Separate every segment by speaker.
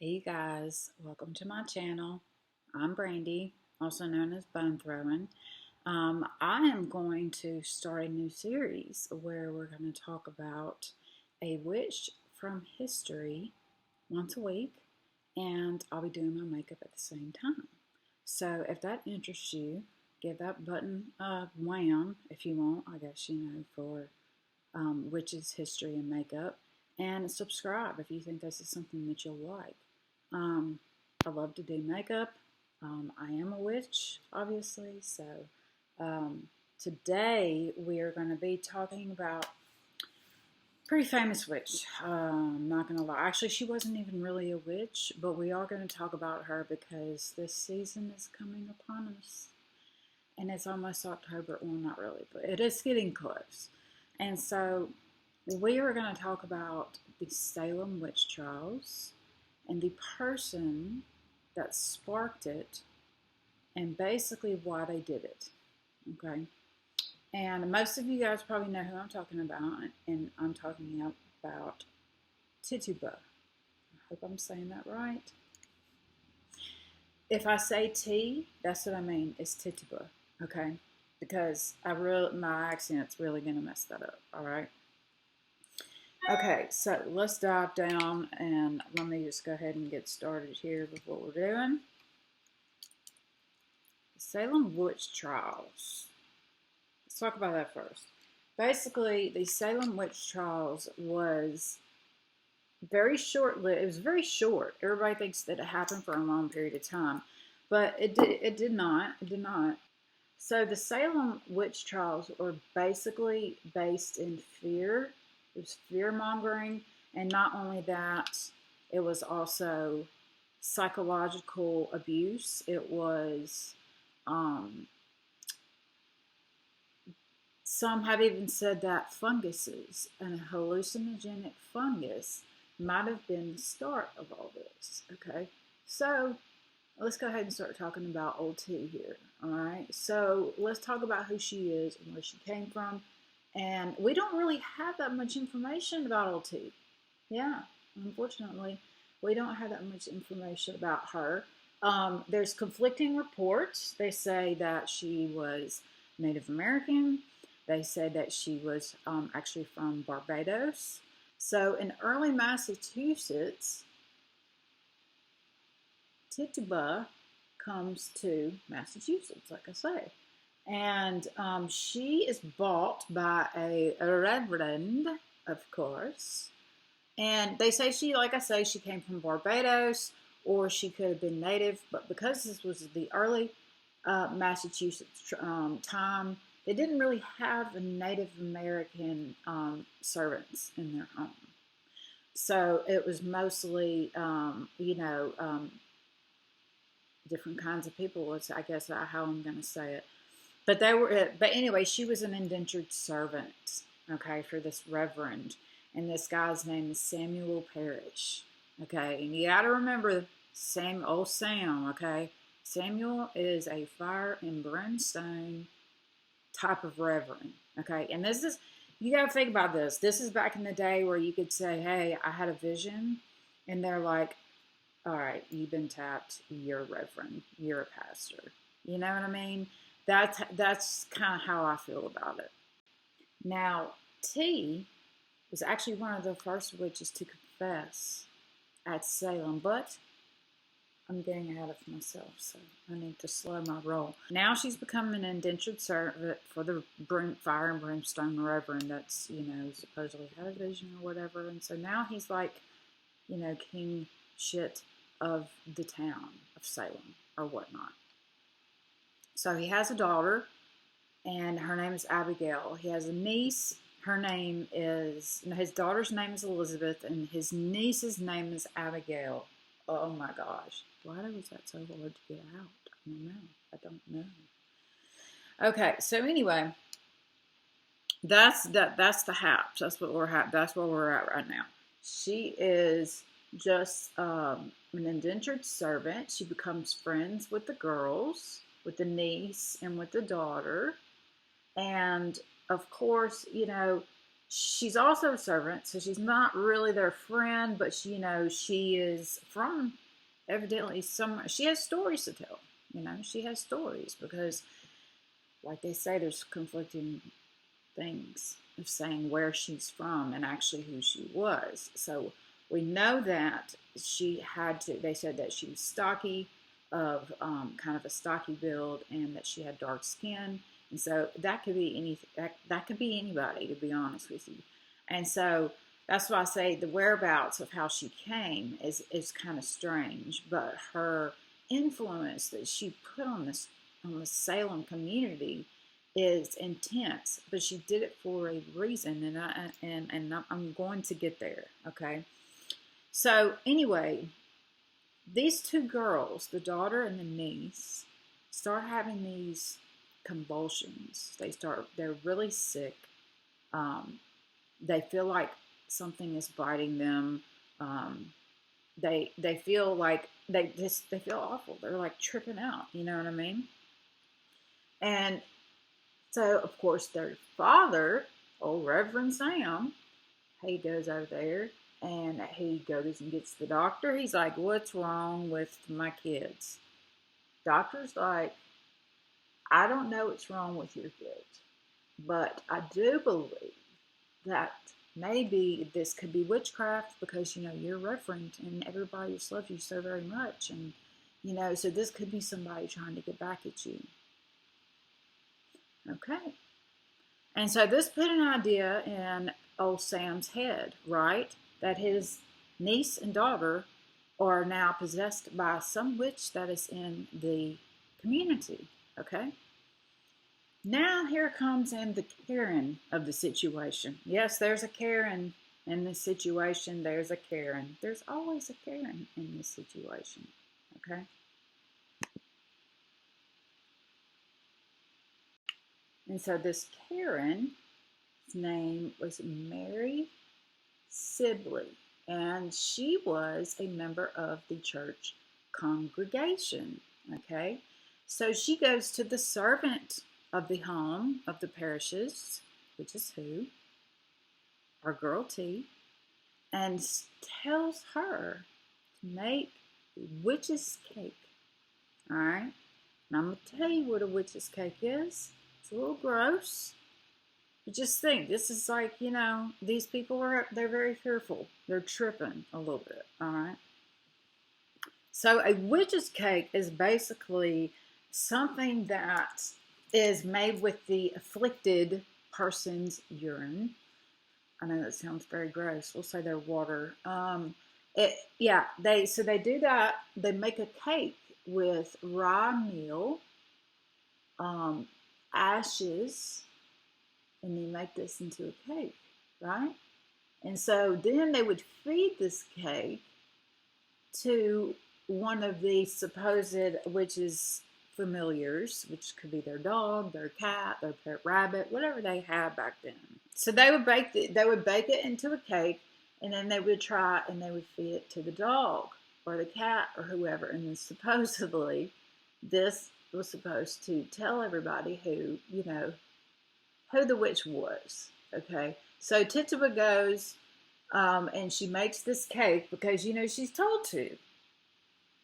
Speaker 1: Hey you guys, welcome to my channel. I'm Brandy, also known as Bone Throwing. I am going to start a new series where we're going to talk about a witch from history once a week, and I'll be doing my makeup at the same time. So if that interests you, give that button a wham if you want, I guess, for witches, history, and makeup. And subscribe if you think this is something that you'll like. Um, I love to do makeup. I am a witch, obviously. So today we are going to be talking about a pretty famous witch. I'm not going to lie. Actually, she wasn't even really a witch, but we are going to talk about her because this season is coming upon us. And it's almost October. Well, not really, but it is getting close. And so we are going to talk about the Salem Witch Trials and the person that sparked it and basically why they did it. Okay. And most of you guys probably know who I'm talking about, and I'm talking about Tituba. I hope I'm saying that right. If I say T, that's what I mean. It's Tituba. Okay. Because my accent's really gonna mess that up. All right. Okay, so let's dive down and let me just go ahead and get started here with what we're doing. The Salem Witch Trials. Let's talk about that first. Basically, the Salem Witch Trials was very short-lived. It was very short. Everybody thinks that it happened for a long period of time, but it did not. It did not. So the Salem Witch Trials were basically based in fear. It was fear-mongering, and not only that, it was also psychological abuse. It was, some have even said that funguses and a hallucinogenic fungus might have been the start of all this. Okay, so let's go ahead and start talking about old T here. All right, so let's talk about who she is and where she came from. And we don't really have that much information about old T. Yeah, unfortunately, we don't have that much information about her. There's conflicting reports. They say that she was Native American. They say that she was actually from Barbados. So in early Massachusetts, Tituba comes to Massachusetts, like I say. And she is bought by a reverend, of course. And they say she, like I say, she came from Barbados, or she could have been native. But because this was the early Massachusetts time, they didn't really have Native American servants in their home. So it was mostly, different kinds of people. Is I guess how I'm going to say it. But they were. But anyway, she was an indentured servant. Okay, for this reverend, and this guy's name is Samuel Parrish. Okay, and you got to remember old Sam. Okay, Samuel is a fire and brimstone type of reverend. Okay, and this is, you got to think about this. This is back in the day where you could say, "Hey, I had a vision," and they're like, "All right, you've been tapped. You're a reverend. You're a pastor." You know what I mean? That's kind of how I feel about it. Now, T was actually one of the first witches to confess at Salem, but I'm getting ahead of myself, so I need to slow my roll. Now she's become an indentured servant for the fire and brimstone reverend that's, supposedly had a vision or whatever. And so now he's like, king shit of the town of Salem or whatnot. So he has a daughter, and her name is Abigail. He has a niece. His daughter's name is Elizabeth, and his niece's name is Abigail. Oh my gosh. Why was that so hard to get out? I don't know. Okay, so anyway, that's the haps. That's what we're at. That's where we're at right now. She is just an indentured servant. She becomes friends with the girls, with the niece and with the daughter. And of course, she's also a servant, so she's not really their friend, but she, she is from evidently she has stories to tell. She has stories because, like they say, there's conflicting things of saying where she's from and actually who she was. So we know that they said that she was stocky, of kind of a stocky build, and that she had dark skin. And so that could be that could be anybody, to be honest with you. And so that's why I say the whereabouts of how she came is kind of strange, but her influence that she put on the Salem community is intense. But she did it for a reason, and I'm going to get there. Okay. So anyway, these two girls, the daughter and the niece, start having these convulsions. They're really sick. They feel like something is biting them. They feel like they feel awful. They're like tripping out. You know what I mean? And so, of course, their father, old Reverend Sam, he goes over there and he goes and gets the doctor. He's like, "What's wrong with my kids?" Doctor's like, "I don't know what's wrong with your kids, but I do believe that maybe this could be witchcraft because, you're Reverend and everybody just loves you so very much. And, so this could be somebody trying to get back at you." Okay. And so this put an idea in old Sam's head, right? That his niece and daughter are now possessed by some witch that is in the community. Okay? Now here comes in the Karen of the situation. Yes, there's a Karen in this situation. There's a Karen. There's always a Karen in this situation. Okay? And so this Karen's name was Mary Sibley, and she was a member of the church congregation. Okay? So she goes to the servant of the home of the parishes, which is who? Our girl T, and tells her to make a witch's cake. All right? And I'm going to tell you what a witch's cake is. It's a little gross. But just think, this is like, these people they're very fearful. They're tripping a little bit. All right? So a witch's cake is basically something that is made with the afflicted person's urine. I know that sounds very gross. We'll say their water. They do that. They make a cake with rye meal, ashes, and they make this into a cake, right? And so then they would feed this cake to one of the supposed witches' familiars, which could be their dog, their cat, their pet rabbit, whatever they had back then. So they would bake it into a cake, and then they would feed it to the dog or the cat or whoever. And then supposedly this was supposed to tell everybody who the witch was. Okay. So Tituba goes and she makes this cake because she's told to.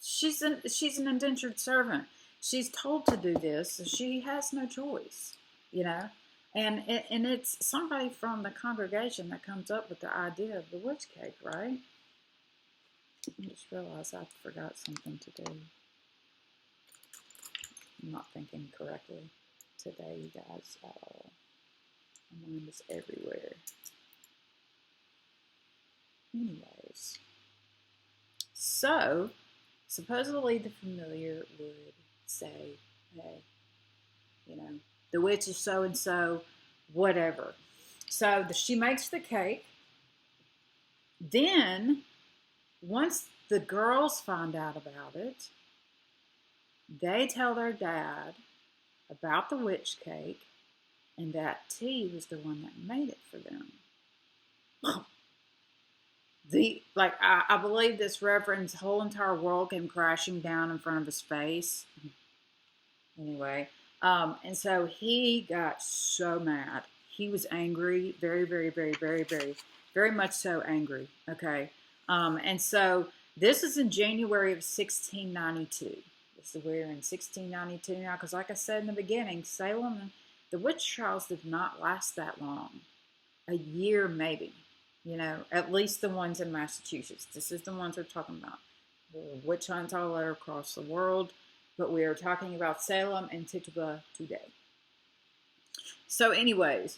Speaker 1: She's an indentured servant. She's told to do this, so she has no choice, And it's somebody from the congregation that comes up with the idea of the witch cake, right? I just realized I forgot something to do. I'm not thinking correctly today, you guys, at all. My mind is everywhere. Anyways, so supposedly the familiar would say, "Hey, the witch is so and so, whatever." So she makes the cake. Then, once the girls find out about it, they tell their dad about the witch cake and that T was the one that made it for them. I believe this reverend's whole entire world came crashing down in front of his face. Anyway, and so he got so mad. he was angry, very, very, very, very, very, very much so angry. Okay, and so this is in January of 1692. So we're in 1692 now, because like I said in the beginning, Salem, the witch trials did not last that long. A year maybe, at least the ones in Massachusetts. This is the ones we're talking about. Witch hunts all across the world, but we are talking about Salem and Tituba today. So anyways,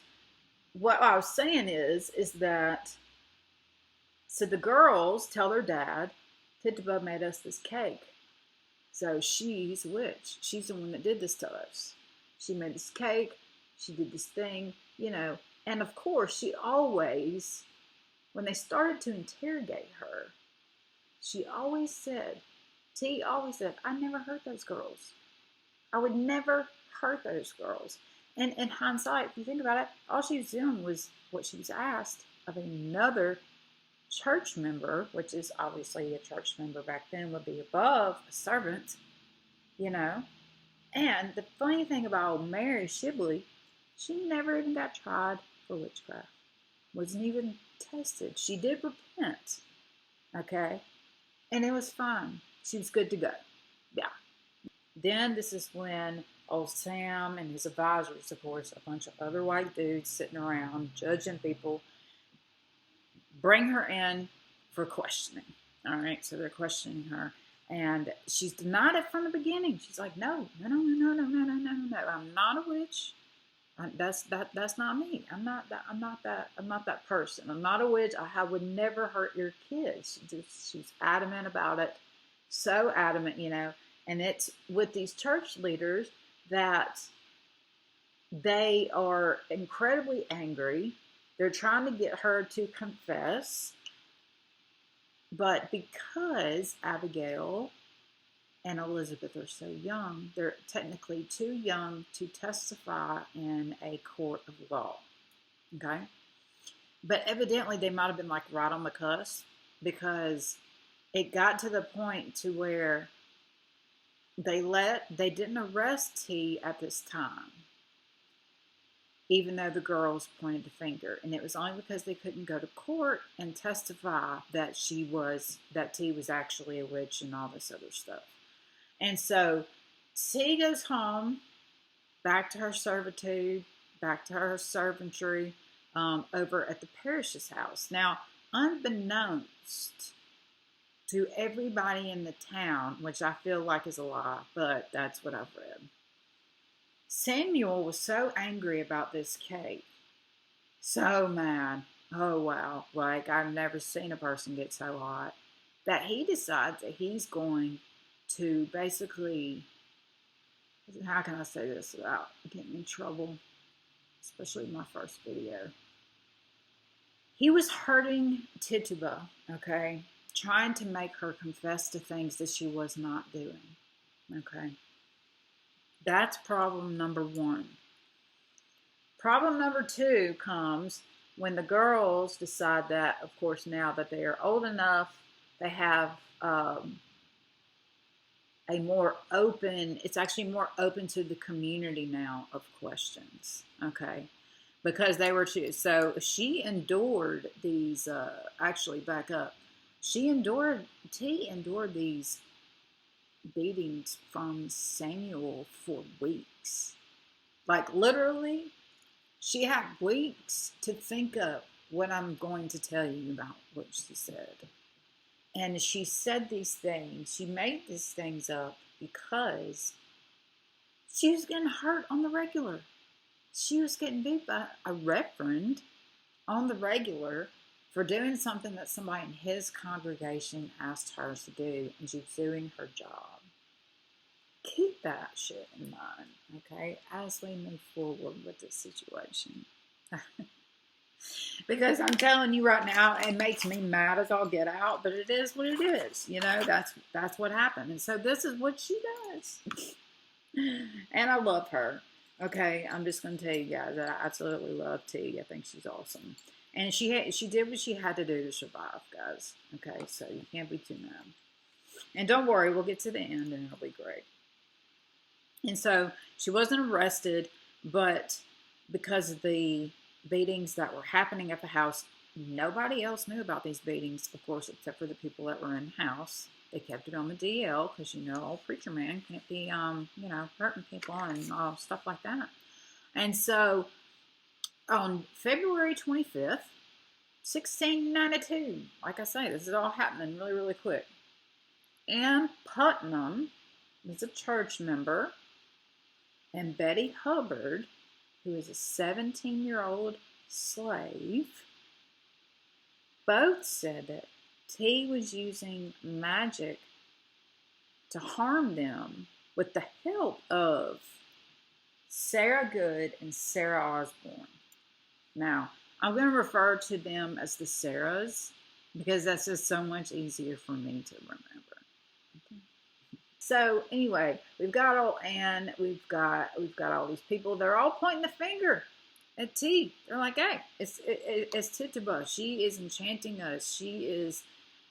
Speaker 1: what I was saying is that, so the girls tell their dad, Tituba made us this cake. So she's a witch. She's the one that did this to us. She made this cake. She did this thing, And of course, she always, when they started to interrogate her, she always said, T always said, I never hurt those girls. I would never hurt those girls. And in hindsight, if you think about it, all she was doing was what she was asked of another church member, which is obviously a church member back then would be above a servant, And the funny thing about Mary Shibley, she never even got tried for witchcraft. Wasn't even tested. She did repent, okay? And it was fine. She was good to go. Yeah. Then this is when old Sam and his advisors, of course, a bunch of other white dudes sitting around judging people, bring her in for questioning. All right, so they're questioning her, and she's denied it from the beginning. She's like, no, I'm not a witch. That's not me. I'm not that person. I'm not a witch. I would never hurt your kids. She's adamant about it, so adamant, And it's with these church leaders that they are incredibly angry. They're trying to get her to confess, but because Abigail and Elizabeth are so young, they're technically too young to testify in a court of law, okay? But evidently they might have been like right on the cusp, because it got to the point to where they didn't arrest T at this time, even though the girls pointed the finger. And it was only because they couldn't go to court and testify that T was actually a witch and all this other stuff. And so T goes home, back to her servitude, back to her servantry, over at the parish's house. Now, unbeknownst to everybody in the town, which I feel like is a lie, but that's what I've read, Samuel was so angry about this cake, so mad, oh wow, like I've never seen a person get so hot, that he decides that he's going to basically, how can I say this without getting in trouble, especially my first video. He was hurting Tituba, okay, trying to make her confess to things that she was not doing, okay. That's problem number one. Problem number two comes when the girls decide that, of course, now that they are old enough, they have a more open, it's actually more open to the community now of questions, okay? Because they were too, so she endured these, actually back up, T endured these beatings from Samuel for weeks. Like literally, she had weeks to think of what I'm going to tell you about what she said. And she said these things, she made these things up because she was getting hurt on the regular. She was getting beat by a reverend on the regular for doing something that somebody in his congregation asked her to do, and she was doing her job. Keep that shit in mind, okay, as we move forward with this situation. Because I'm telling you right now, it makes me mad as all get out, but it is what it is. That's what happened. And so this is what she does. And I love her. Okay, I'm just going to tell you guys that I absolutely love T. I think she's awesome. And she did what she had to do to survive, guys. Okay, so you can't be too mad. And don't worry, we'll get to the end and it'll be great. And so she wasn't arrested, but because of the beatings that were happening at the house. Nobody else knew about these beatings, of course, except for the people that were in the house. They kept it on the DL because, old preacher man can't be, hurting people and stuff like that. And so on February 25th, 1692, like I say, this is all happening really, really quick. Ann Putnam was a church member, and Betty Hubbard, who is a 17-year-old slave, both said that T was using magic to harm them with the help of Sarah Good and Sarah Osborne. Now, I'm going to refer to them as the Sarahs because that's just so much easier for me to remember. Okay. So anyway, we've got old Anne, we've got all these people. They're all pointing the finger at T. They're like, hey, it's Tituba. She is enchanting us. She is,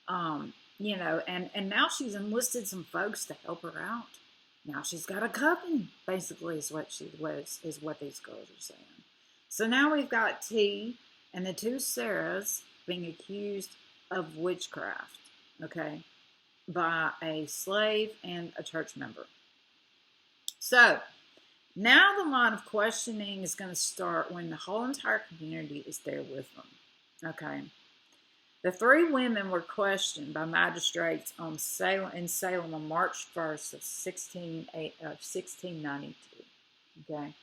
Speaker 1: and now she's enlisted some folks to help her out. Now she's got a coven, basically, is what these girls are saying. So now we've got T and the two Sarahs being accused of witchcraft, okay, by a slave and a church member. So now the line of questioning is going to start when the whole entire community is there with them, okay. The three women were questioned by magistrates in Salem on March 1st of 1692, okay,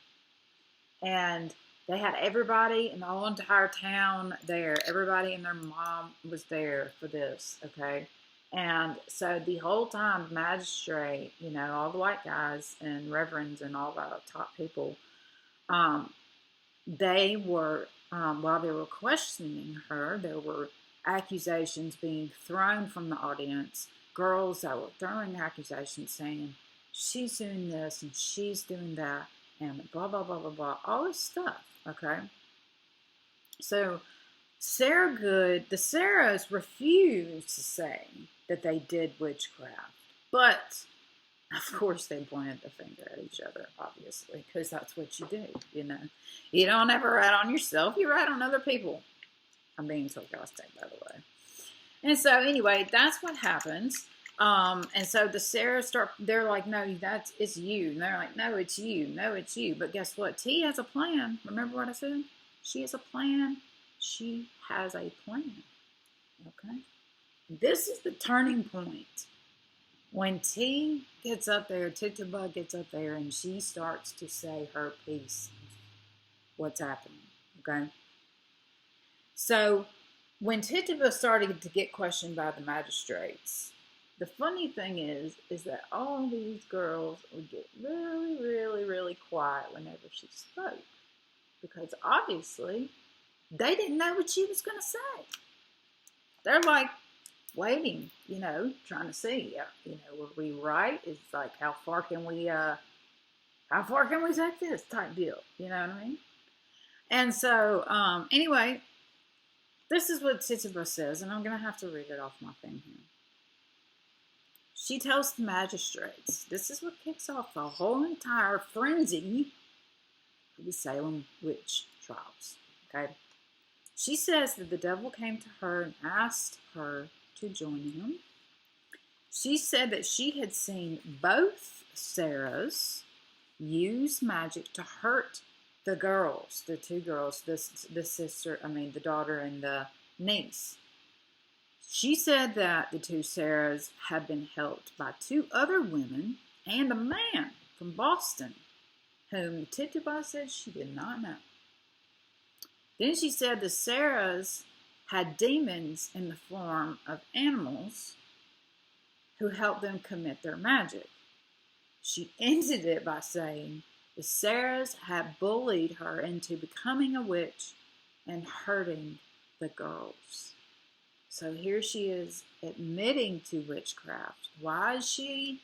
Speaker 1: and they had everybody in the whole entire town there. Everybody and their mom was there for this, okay? And so the whole time, the magistrate, all the white guys and reverends and all the top people, they were, while they were questioning her, there were accusations being thrown from the audience. Girls that were throwing accusations saying, she's doing this and she's doing that and blah, blah, blah, blah, blah, all this stuff. Okay, so Sarah Good, the Sarahs refused to say that they did witchcraft, but of course they pointed the finger at each other, obviously, because that's what you do, You don't ever rat on yourself, you rat on other people. I'm being sarcastic, by the way. And so anyway, that's what happens. And so the Sarahs they're like, no, it's you. And they're like, no, it's you. No, it's you. But guess what? T has a plan. Remember what I said? She has a plan. She has a plan. Okay? This is the turning point. When T gets up there, Tituba gets up there, and she starts to say her piece. What's happening? Okay? So when Tituba started to get questioned by the magistrates, the funny thing is that all these girls would get really, really, really quiet whenever she spoke. Because obviously, they didn't know what she was going to say. They're like waiting, trying to see, were we right? It's like, how far can we take this type deal? You know what I mean? And so, anyway, this is what Tituba says, and I'm going to have to read it off my thing here. She tells the magistrates, this is what kicks off the whole entire frenzy of the Salem Witch Trials, okay? She says that the devil came to her and asked her to join him. She said that she had seen both Sarahs use magic to hurt the girls, the two girls, the daughter and the niece. She said that the two Sarahs had been helped by two other women and a man from Boston, whom Tituba said she did not know. Then she said the Sarahs had demons in the form of animals who helped them commit their magic. She ended it by saying the Sarahs had bullied her into becoming a witch and hurting the girls. So here she is admitting to witchcraft. Why is she?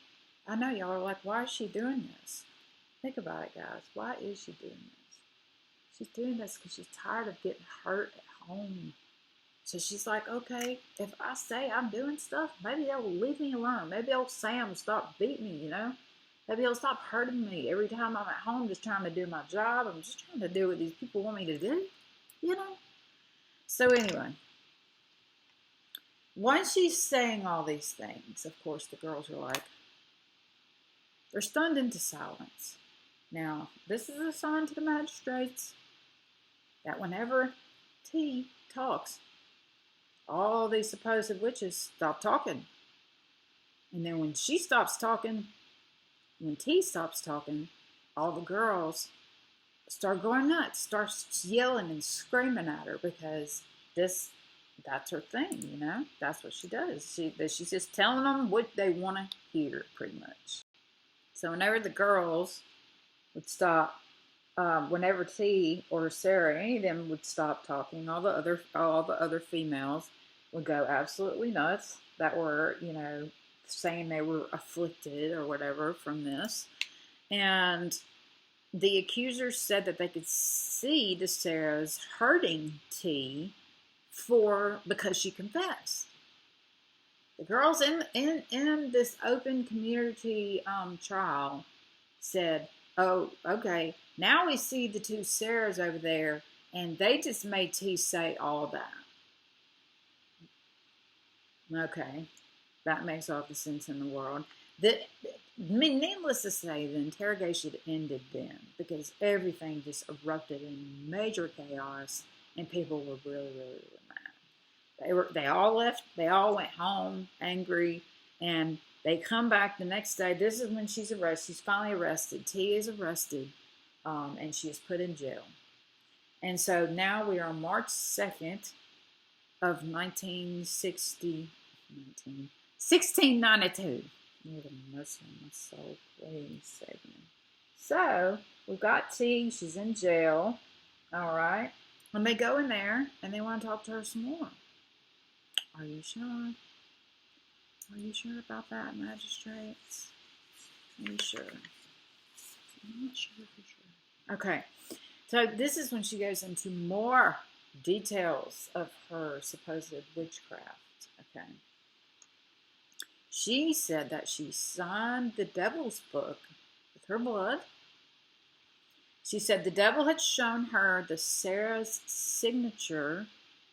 Speaker 1: I know y'all are like, why is she doing this? Think about it, guys. Why is she doing this? She's doing this because she's tired of getting hurt at home. So she's like, okay, if I say I'm doing stuff, maybe they'll leave me alone. Maybe old Sam will stop beating me, Maybe he'll stop hurting me every time I'm at home just trying to do my job. I'm just trying to do what these people want me to do. you know? So anyway, once she's saying all these things, of course, the girls are like, they're stunned into silence. Now, this is a sign to the magistrates that whenever T talks, all these supposed witches stop talking. And then when she stops talking, when T stops talking, all the girls start going nuts, start yelling and screaming at her because that's her thing, you know? That's what she does. She's just telling them what they want to hear, pretty much. So whenever the girls would stop, whenever T or Sarah, any of them would stop talking, all the other females would go absolutely nuts that were, you know, saying they were afflicted or whatever from this. And the accusers said that they could see the Sarahs hurting T because she confessed. The girls in this open community trial said, oh, okay, now we see the two Sarahs over there, and they just made T say all that. Okay, that makes all the sense in the world. Needless to say, the interrogation ended then because everything just erupted in major chaos, and people were really, really, really mad. They all left. They all went home angry, and they come back the next day. This is when she's arrested. She's finally arrested. T is arrested, and she is put in jail. And so now we are on March 2nd of 1692. Lord have mercy on my soul, please save me. So we've got T. She's in jail. All right. And they go in there and they want to talk to her some more. Are you sure? Are you sure about that, magistrates? Are you sure? I'm not sure for sure. Okay. So this is when she goes into more details of her supposed witchcraft. Okay. She said that she signed the devil's book with her blood. She said the devil had shown her the Sarah's signature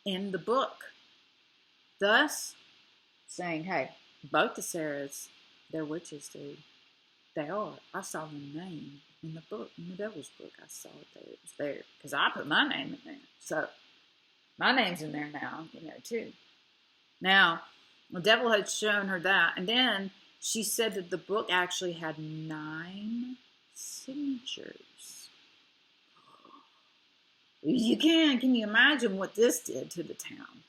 Speaker 1: in the book, thus saying, hey, both the Sarahs, they're witches, dude. They are. I saw the name in the book, in the devil's book. I saw it there. It was there because I put my name in there. So my name's in there now, you know, too. Now, the devil had shown her that. And then she said that the book actually had 9 signatures. Can you imagine what this did to the town?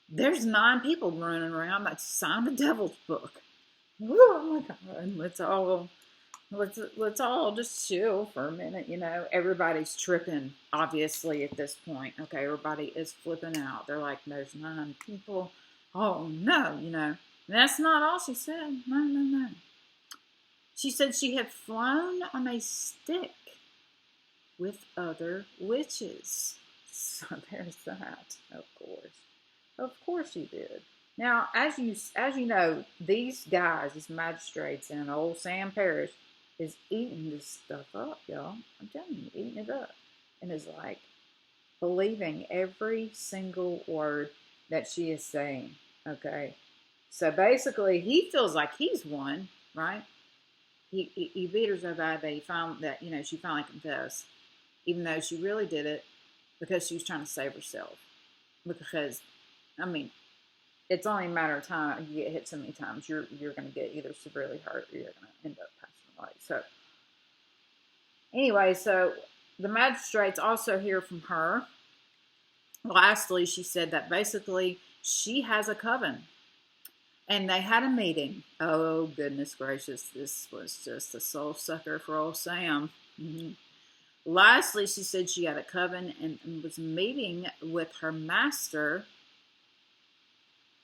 Speaker 1: There's 9 people running around that signed the devil's book. Oh my God. Let's all just chill for a minute, you know. Everybody's tripping, obviously, at this point. Okay, everybody is flipping out. They're like, there's 9 people. Oh, no, you know. And that's not all she said. No. She said she had flown on a stick with other witches. So there's that, of course. Of course she did. Now, as you know, these guys, these magistrates in old Sam Parish, is eating this stuff up, y'all. I'm telling you, eating it up. And is like believing every single word that she is saying. Okay. So basically, he feels like he's won, right? He beat her so bad that he found that, you know, she finally confessed. Even though she really did it because she was trying to save herself. Because, I mean, it's only a matter of time. You get hit so many times, you're going to get either severely hurt or you're going to end up passing away. So, anyway, so the magistrates also hear from her. Lastly, she said that basically she has a coven. And they had a meeting. Oh, goodness gracious. This was just a soul sucker for old Sam. Mm-hmm. Lastly, she said she had a coven and was meeting with her master.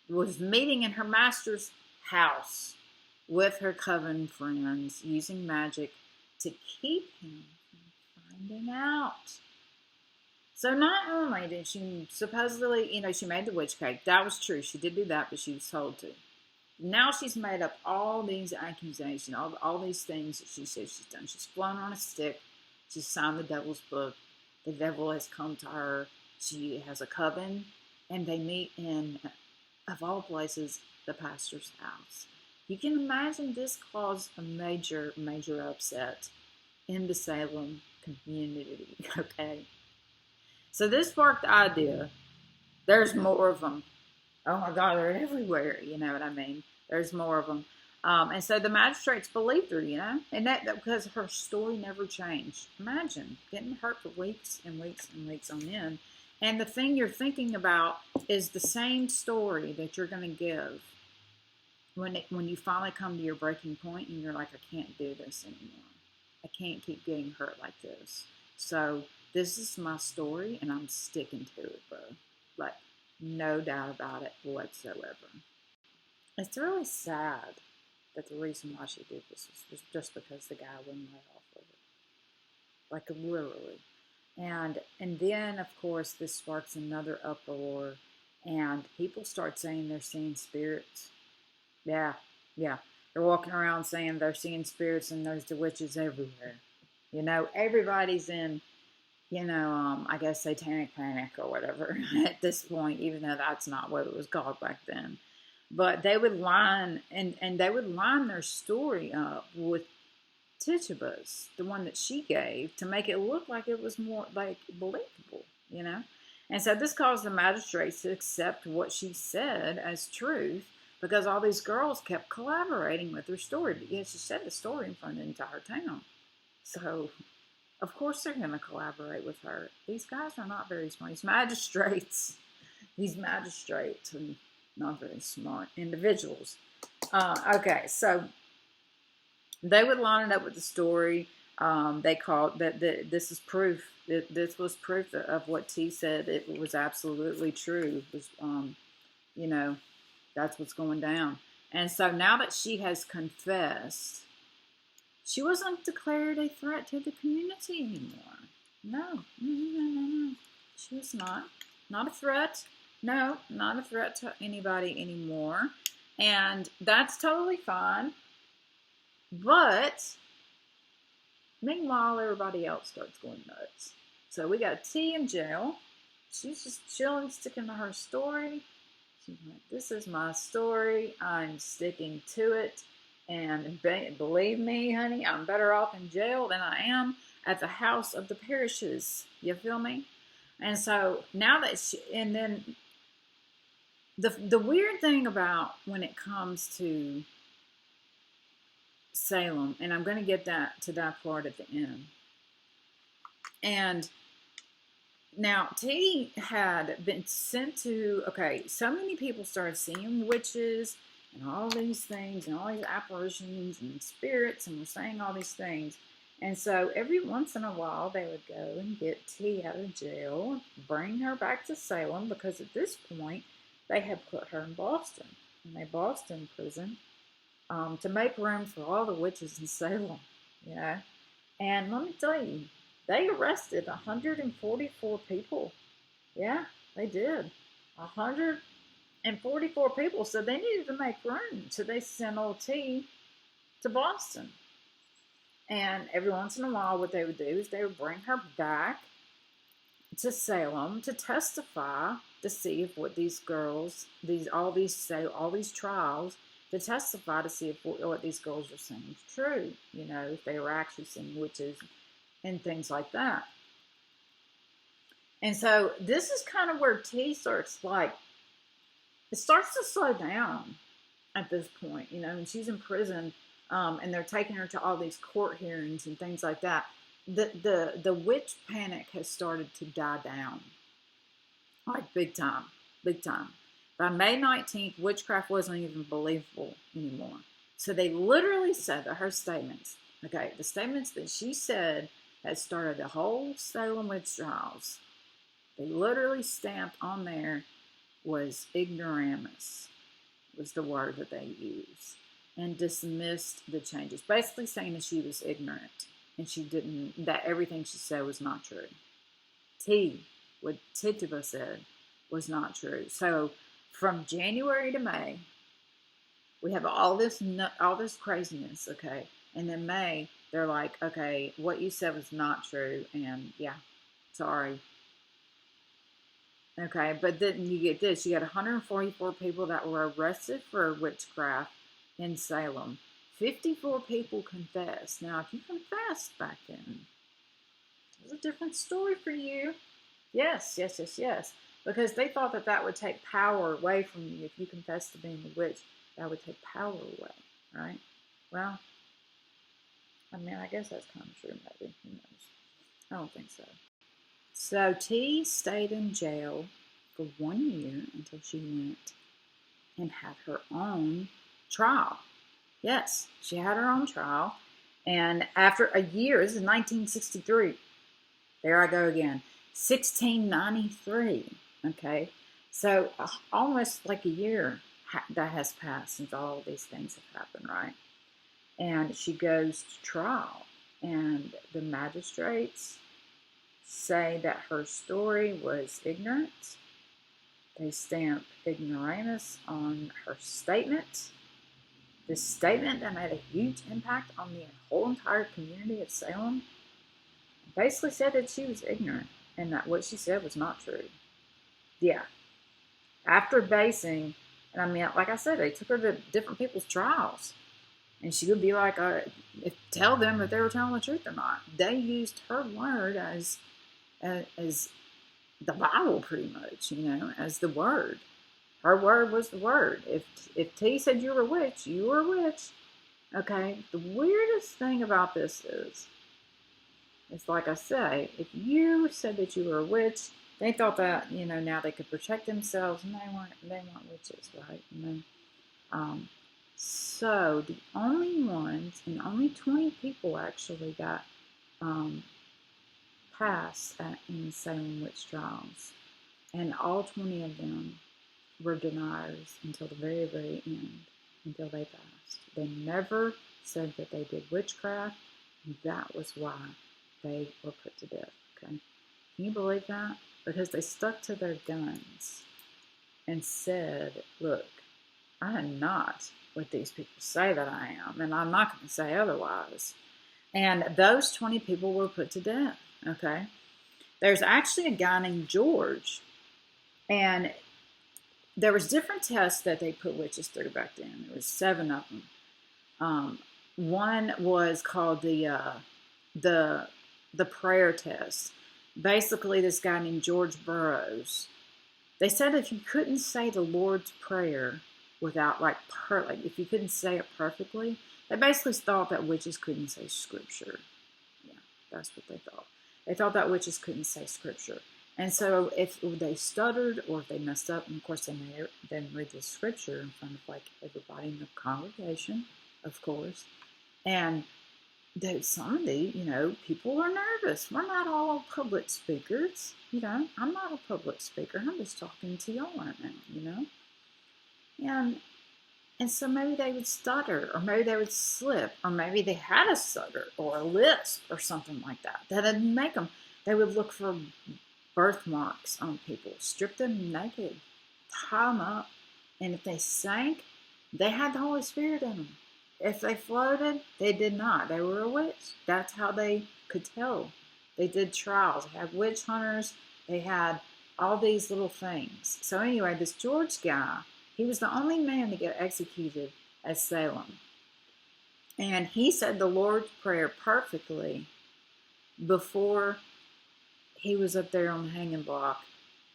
Speaker 1: Was meeting in her master's house with her coven friends, using magic to keep him from finding out. So not only did she supposedly, you know, she made the witch cake. That was true. She did do that, but she was told to. Now she's made up all these accusations, all these things that she says she's done. She's flown on a stick. She signed the devil's book. The devil has come to her. She has a coven, and they meet in, of all places, the pastor's house. You can imagine this caused a major, major upset in the Salem community, okay? So this sparked the idea. There's more of them. Oh my God, they're everywhere. You know what I mean? There's more of them. And so the magistrates believed her, you know, and that because her story never changed. Imagine getting hurt for weeks and weeks and weeks on end. And the thing you're thinking about is the same story that you're going to give when you finally come to your breaking point and you're like, I can't do this anymore. I can't keep getting hurt like this. So this is my story, and I'm sticking to it, bro. Like, no doubt about it whatsoever. It's really sad that the reason why she did this was just because the guy wouldn't let off of it. Like, literally. And then, of course, this sparks another uproar, and people start saying they're seeing spirits. Yeah, yeah. They're walking around saying they're seeing spirits, and there's the witches everywhere. You know, everybody's in, I guess satanic panic or whatever at this point, even though that's not what it was called back then. But they would line, and they would line their story up with Tituba's, the one that she gave, to make it look like it was more like believable, you know? And so this caused the magistrates to accept what she said as truth, because all these girls kept collaborating with her story. But yeah, she said the story in front of the entire town. So, of course they're going to collaborate with her. These guys are not very smart. These magistrates are not very smart individuals. Okay, so they would line it up with the story. They called that this is proof. This was proof of what T said. It was absolutely true. It was, that's what's going down. And so now that she has confessed, she wasn't declared a threat to the community anymore. No. She was not. Not a threat. No, not a threat to anybody anymore. And that's totally fine. But meanwhile, everybody else starts going nuts. So we got T in jail. She's just chilling, sticking to her story. She's like, this is my story. I'm sticking to it. And believe me, honey, I'm better off in jail than I am at the house of the parishes. You feel me? And so now that and then the weird thing about when it comes to Salem, and I'm going to get to that part at the end. And now T had been sent to, so many people started seeing witches and all these things and all these apparitions and spirits, and were saying all these things. And so every once in a while they would go and get T out of jail, bring her back to Salem, because at this point they had put her in Boston, in a Boston prison, to make room for all the witches in Salem, And let me tell you, they arrested 144 people. Yeah, they did. 144 people. So they needed to make room. So they sent old T to Boston. And every once in a while, what they would do is they would bring her back to Salem to testify, to see if what these girls, all these trials, to testify to see if what these girls were saying is true, if they were actually seeing witches and things like that. And so this is kind of where T starts, it starts to slow down at this point, and she's in prison, and they're taking her to all these court hearings and things like that. The witch panic has started to die down, like big time. By May 19th, witchcraft wasn't even believable anymore. So they literally said that her statements, the statements that she said had started the whole Salem Witch Trials, they literally stamped on there was ignoramus, was the word that they used, and dismissed the changes, basically saying that she was ignorant and that everything she said was not true. What Tituba said was not true. So from January to May, we have all this craziness, And then May, they're like, what you said was not true, and yeah, Sorry. Okay, but then you get this. You got 144 people that were arrested for witchcraft in Salem. 54 people confessed. Now, if you confessed back then, it was a different story for you. Yes, yes, yes, yes. Because they thought that that would take power away from you. If you confessed to being a witch, that would take power away, right? Well, I mean, I guess that's kind of true, maybe. Who knows? I don't think so. So T stayed in jail for 1 year until she went and had her own trial. Yes, she had her own trial. And after a year, this is 1963. There I go again. 1693. Okay. So almost like a year that has passed since all of these things have happened, right? And she goes to trial. And the magistrates say that her story was ignorant. They stamp ignoramus on her statement. This statement that made a huge impact on the whole entire community of Salem basically said that she was ignorant and that what she said was not true. Yeah. After basing, and I mean, like I said, they took her to different people's trials. And she would be like, tell them if they were telling the truth or not. They used her word as the Bible, pretty much, as the word. Her word was the word. If T said you were a witch, you were a witch. Okay? The weirdest thing about this is, it's like I say, if you said that you were a witch, they thought that, now they could protect themselves, and they weren't witches, right? So the only ones, and only 20 people actually got passed in the Salem Witch Trials. And all 20 of them were deniers until the very, very end, until they passed. They never said that they did witchcraft. That was why they were put to death, okay? Can you believe that? Because they stuck to their guns and said, look, I am not what these people say that I am, and I'm not going to say otherwise. And those 20 people were put to death, okay? There's actually a guy named George, and there was different tests that they put witches through back then. There was 7 of them. One was called the prayer test. Basically, this guy named George Burroughs, they said if you couldn't say the Lord's Prayer without if you couldn't say it perfectly, they basically thought that witches couldn't say scripture. Yeah, that's what they thought. They thought that witches couldn't say scripture. And so if they stuttered or if they messed up, and of course they made them read the scripture in front of everybody in the congregation, of course. And some of the, people are nervous. We're not all public speakers. I'm not a public speaker. I'm just talking to y'all right now, And so maybe they would stutter, or maybe they would slip, or maybe they had a stutter or a lisp or something like that. That didn't make them. They would look for birthmarks on people, strip them naked, tie them up, and if they sank, they had the Holy Spirit in them. If they floated, they did not. They were a witch. That's how they could tell. They did trials. They had witch hunters. They had all these little things. So anyway, this George guy, he was the only man to get executed at Salem. And he said the Lord's Prayer perfectly before he was up there on the hanging block.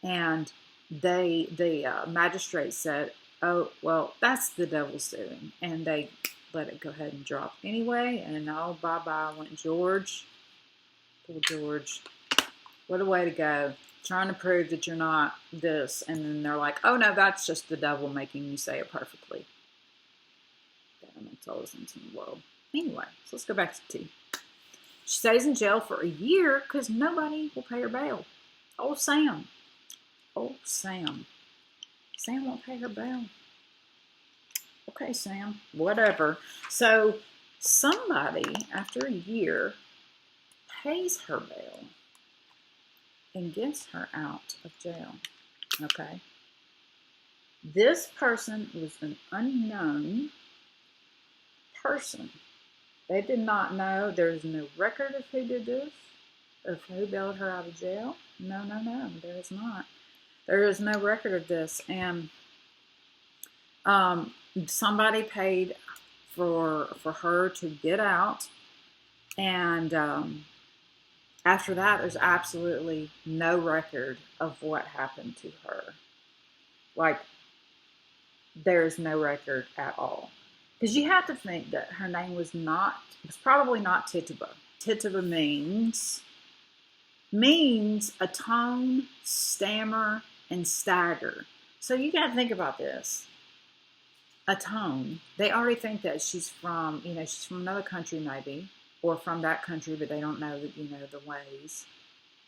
Speaker 1: And the magistrate said, oh, well, that's the devil's doing. And they let it go ahead and drop anyway. And oh, bye-bye went George. Poor George. What a way to go. Trying to prove that you're not this. And then they're like, oh, no, that's just the devil making you say it perfectly. That makes all the sense in the world. Anyway, so let's go back to T. She stays in jail for a year because nobody will pay her bail. Oh, Sam. Oh, Sam. Sam won't pay her bail. Okay, Sam. Whatever. So somebody, after a year, pays her bail and gets her out of jail. Okay? This person was an unknown person. They did not know. There's no record of who did this. of who bailed her out of jail? No, no, no. There is not. There is no record of this. And somebody paid for her to get out. And after that, there's absolutely no record of what happened to her. Like, there's no record at all. Because you have to think that her name was probably not Tituba. Tituba means atone, stammer, and stagger. So you got to think about this. Atone. They already think that she's from another country maybe, or from that country, but they don't know the ways.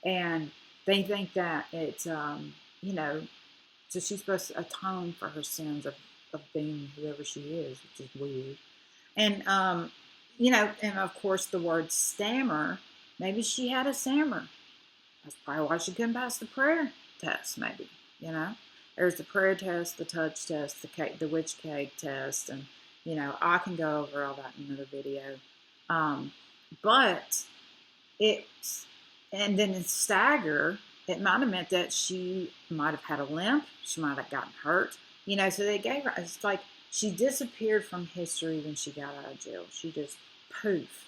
Speaker 1: And they think that it's, so she's supposed to atone for her sins of being whoever she is, which is weird. And, and of course the word stammer, maybe she had a stammer. That's probably why she couldn't pass the prayer test, maybe, There's the prayer test, the touch test, the witch cake test, and, I can go over all that in another video. But and then in stagger, it might have meant that she might have had a limp, she might have gotten hurt, so they gave her, it's like she disappeared from history when she got out of jail. She just poof,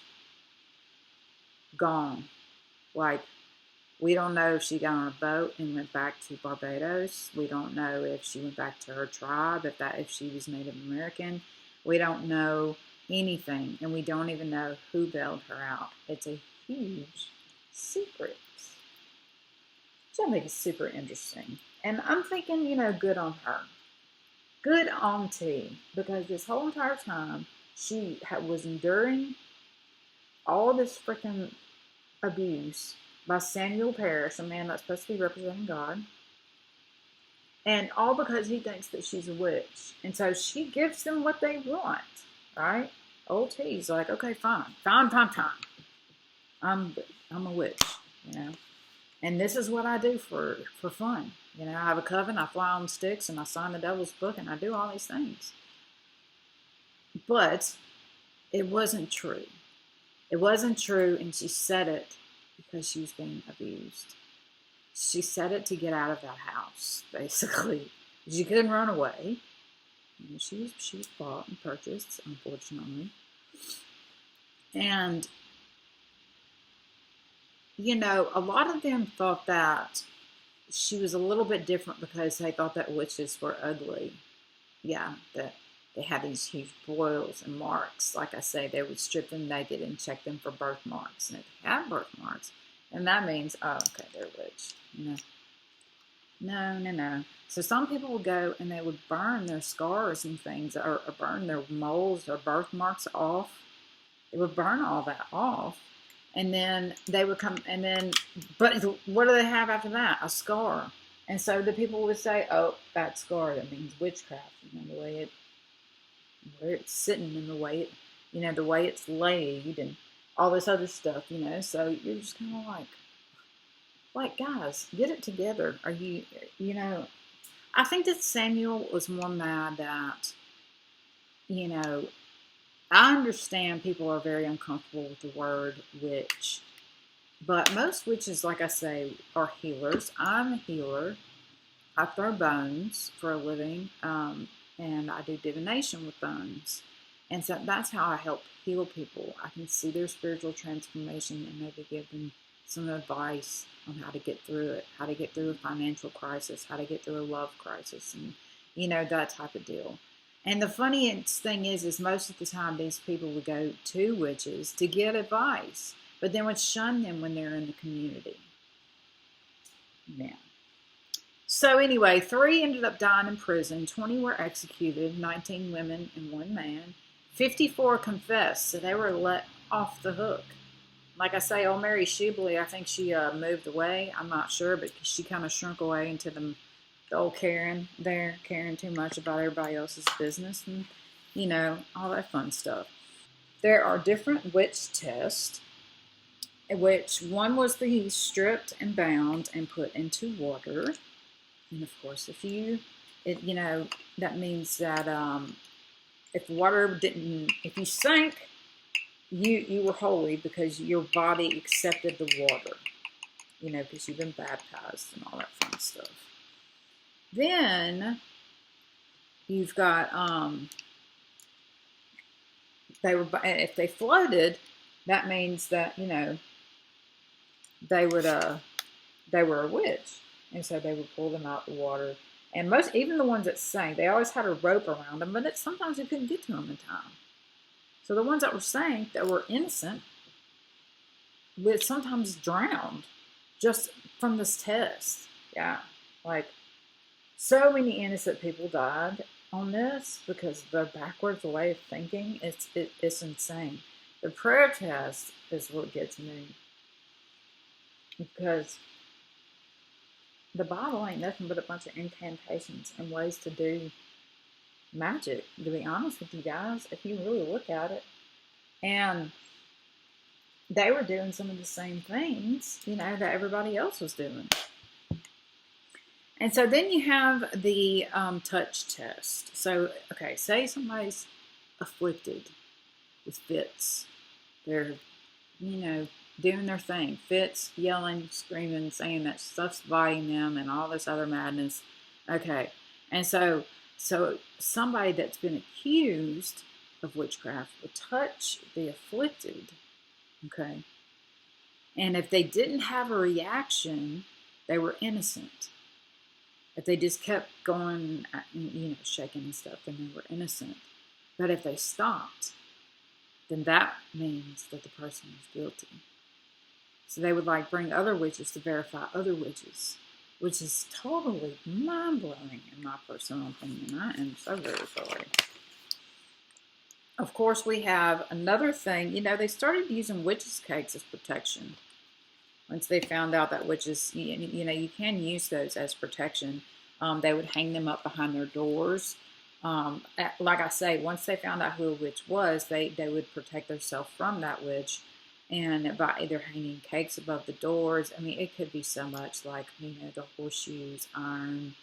Speaker 1: gone. Like, we don't know if she got on a boat and went back to Barbados. We don't know if she went back to her tribe, if she was Native American. We don't know anything, and we don't even know who bailed her out. It's a huge secret, which I think is super interesting. And I'm thinking, good on her. Good on T, because this whole entire time she was enduring all this freaking abuse by Samuel Parrish, a man that's supposed to be representing God. And all because he thinks that she's a witch. And so she gives them what they want, right? Old T's like, okay, fine. I'm a witch, And this is what I do for fun. I have a coven, I fly on sticks, and I sign the devil's book, and I do all these things. But it wasn't true. It wasn't true, and she said it because she was being abused. She said it to get out of that house, basically. She couldn't run away. She was bought and purchased, unfortunately. And, a lot of them thought that she was a little bit different because they thought that witches were ugly. Yeah, that they had these huge boils and marks. Like I say, they would strip them naked and check them for birthmarks. And if they had birthmarks, and that means, oh, okay, they're a witch. No. So some people would go and they would burn their scars and things, or burn their moles or birthmarks off. They would burn all that off. And then they would come, but what do they have after that? A scar. And so the people would say, oh, that scar, that means witchcraft. The way where it's sitting and the way the way it's laid and all this other stuff, So you're just kind of like, guys, get it together. Are you, I think that Samuel was more mad that, I understand people are very uncomfortable with the word witch, but most witches, like I say, are healers. I'm a healer. I throw bones for a living, and I do divination with bones. And so that's how I help heal people. I can see their spiritual transformation and maybe give them some advice on how to get through it, how to get through a financial crisis, how to get through a love crisis, and, that type of deal. And the funniest thing is most of the time these people would go to witches to get advice, but then would shun them when they're in the community. Yeah. So anyway, 3 ended up dying in prison, 20 were executed, 19 women and 1 man. 54 confessed, so they were let off the hook. Like I say, old Mary Shibley, I think she moved away. I'm not sure, but she kind of shrunk away into the old Karen there, caring too much about everybody else's business and, all that fun stuff. There are different witch tests, which one was the stripped and bound and put into water. And of course, that means that if you sank, you were holy because your body accepted the water. you know, because you've been baptized and all that fun stuff. Then you've got, if they floated, that means that, you know, they were a witch. And so they would pull them out the water. And even the ones that sank, they always had a rope around them, but sometimes they couldn't get to them in time. So the ones that were sank, that were innocent, would sometimes drowned just from this test. Yeah, like so many innocent people died on this because their backwards way of thinking, it's insane. The prayer test is what gets me, because the Bible ain't nothing but a bunch of incantations and ways to do magic, to be honest with you guys, if you really look at it. And they were doing some of the same things, you know, that everybody else was doing. And so then you have the touch test. So, okay, say somebody's afflicted with fits. They're, you know, doing their thing. Fits, yelling, screaming, saying that stuff's biting them and all this other madness. Okay, and so somebody that's been accused of witchcraft would touch the afflicted. Okay, and if they didn't have a reaction, they were innocent. If they just kept going, you know, shaking and stuff, then they were innocent. But if they stopped, then that means that the person was guilty. So they would like bring other witches to verify other witches, which is totally mind-blowing in my personal opinion. I am so very sorry. Of course, we have another thing. You know, they started using witches' cakes as protection. Once they found out that witches, you know, you can use those as protection. They would hang them up behind their doors. Like I say, once they found out who a witch was, they would protect themselves from that witch. And by either hanging cakes above the doors, I mean, it could be so much, like, you know, the horseshoes, iron,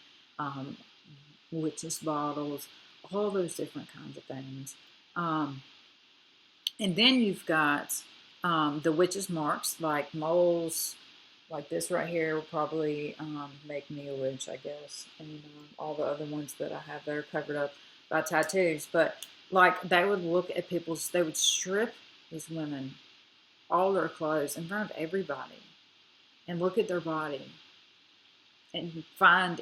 Speaker 1: witches' bottles, all those different kinds of things. And then you've got the witches' marks, like moles, like this right here will probably make me a witch, I guess. And all the other ones that I have that are covered up by tattoos. But, like, they would look at they would strip these women, all their clothes, in front of everybody, and look at their body and find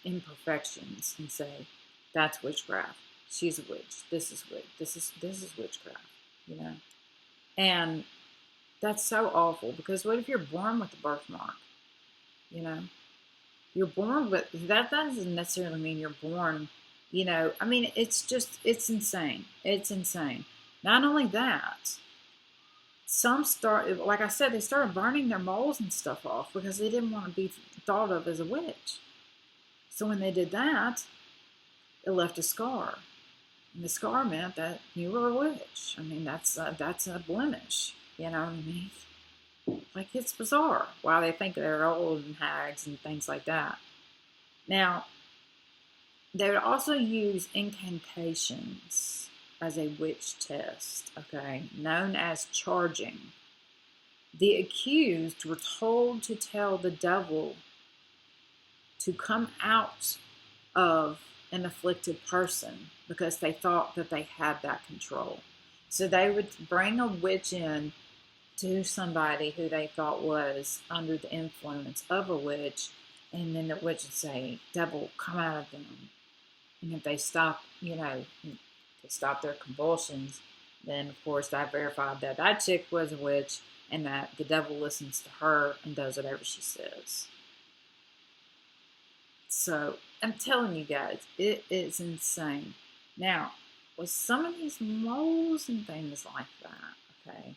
Speaker 1: imperfections and say, that's witchcraft. She's a witch. This is witchcraft, you know. And that's so awful, because what if you're born with a birthmark? You know, you're born with that. Doesn't necessarily mean you're born. You know, I mean, it's insane. It's insane. Not only that, like I said, they started burning their moles and stuff off because they didn't want to be thought of as a witch. So when they did that, it left a scar. And the scar meant that you were a witch. I mean, that's a blemish. You know what I mean? Like, it's bizarre why they think they're old and hags and things like that. Now, they would also use incantations as a witch test, okay, known as charging. The accused were told to tell the devil to come out of an afflicted person because they thought that they had that control. So they would bring a witch in to somebody who they thought was under the influence of a witch, and then the witch would say, devil, come out of them. And if they stop, you know, to stop their convulsions, then of course that verified that that chick was a witch and that the devil listens to her and does whatever she says. So I'm telling you guys, it is insane. Now, with some of these moles and things like that, okay,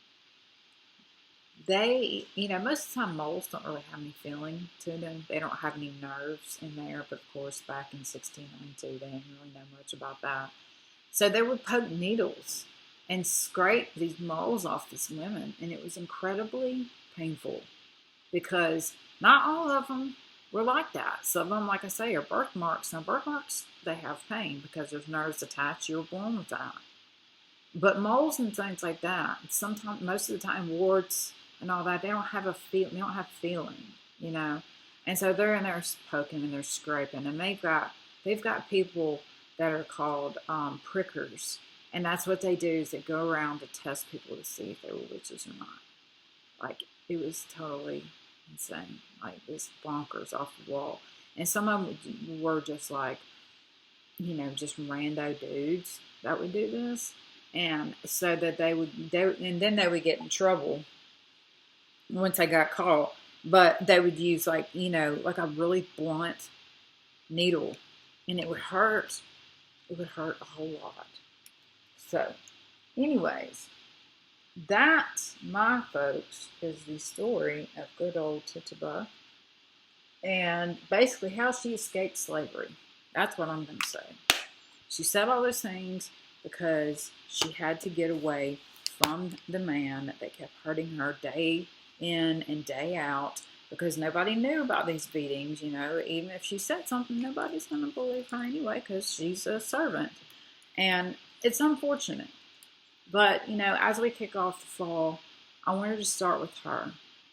Speaker 1: they, you know, most of the time moles don't really have any feeling to them. They don't have any nerves in there, but of course back in 1692 they didn't really know much about that. So they would poke needles and scrape these moles off these women, and it was incredibly painful because not all of them were like that. Some of them, like I say, are birthmarks. Now birthmarks, they have pain because there's nerves attached. You were born with that. But moles and things like that, sometimes, most of the time, warts, and all that. They don't have a feel. They don't have feeling, you know. And so they're in there poking and they're scraping, and they've got people that are called prickers, and that's what they do is they go around to test people to see if they were witches or not. Like, it was totally insane, like this bonkers off the wall. And some of them were just like, you know, just rando dudes that would do this, and so that and then they would get in trouble once they got caught. But they would use, like, you know, like a really blunt needle, and it would hurt. It would hurt a whole lot. So, anyways, that, my folks, is the story of good old Tituba, and basically how she escaped slavery. That's what I'm going to say. She said all those things because she had to get away from the man that kept hurting her day in and day out, because nobody knew about these beatings, you know. Even if she said something, nobody's going to believe her anyway because she's a servant. And it's unfortunate. But, you know, as we kick off the fall, I wanted to start with her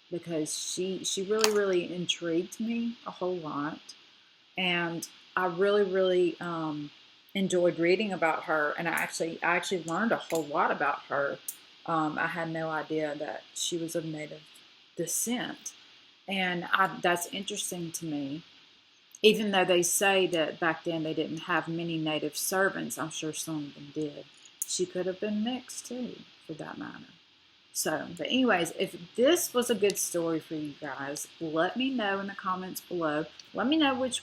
Speaker 1: because she really, really intrigued me a whole lot. And I really, really enjoyed reading about her. And I actually learned a whole lot about her. I had no idea that she was of native descent. And that's interesting to me. Even though they say that back then they didn't have many native servants, I'm sure some of them did. She could have been mixed too, for that matter. So, but anyways, if this was a good story for you guys, let me know in the comments below. Let me know which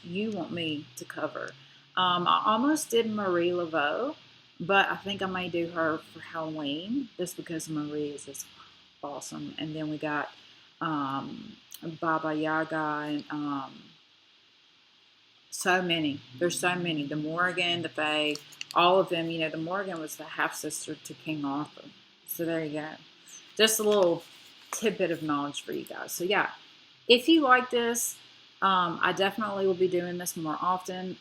Speaker 1: you want me to cover. I almost did Marie Laveau, but I think I may do her for Halloween, just because Marie is just awesome. And then we got Baba Yaga and so many. There's so many. The Morrigan, the Fae, all of them. You know, the Morrigan was the half-sister to King Arthur. So there you go. Just a little tidbit of knowledge for you guys. So yeah, if you like this, I definitely will be doing this more often.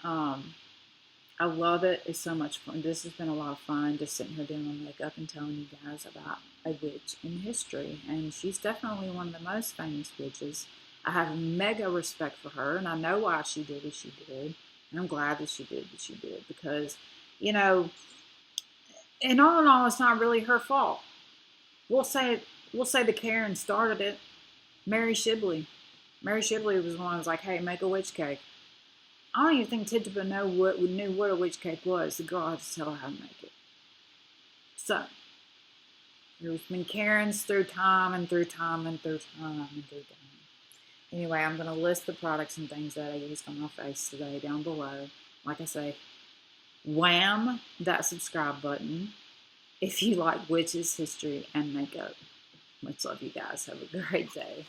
Speaker 1: I love it. It's so much fun. This has been a lot of fun, just sitting here doing my makeup and telling you guys about a witch in history. And she's definitely one of the most famous witches. I have mega respect for her, and I know why she did what she did. And I'm glad that she did what she did because, you know, and all in all, it's not really her fault. We'll say the Karen started it. Mary Shibley. Mary Shibley was the one who was like, hey, make a witch cake. I don't even think Tituba knew what a witch cake was. The girl had to tell her how to make it. So, there's been Karens through time and through time and through time and through time. Anyway, I'm going to list the products and things that I used on my face today down below. Like I say, wham that subscribe button if you like witches, history, and makeup. Much love, you guys. Have a great day.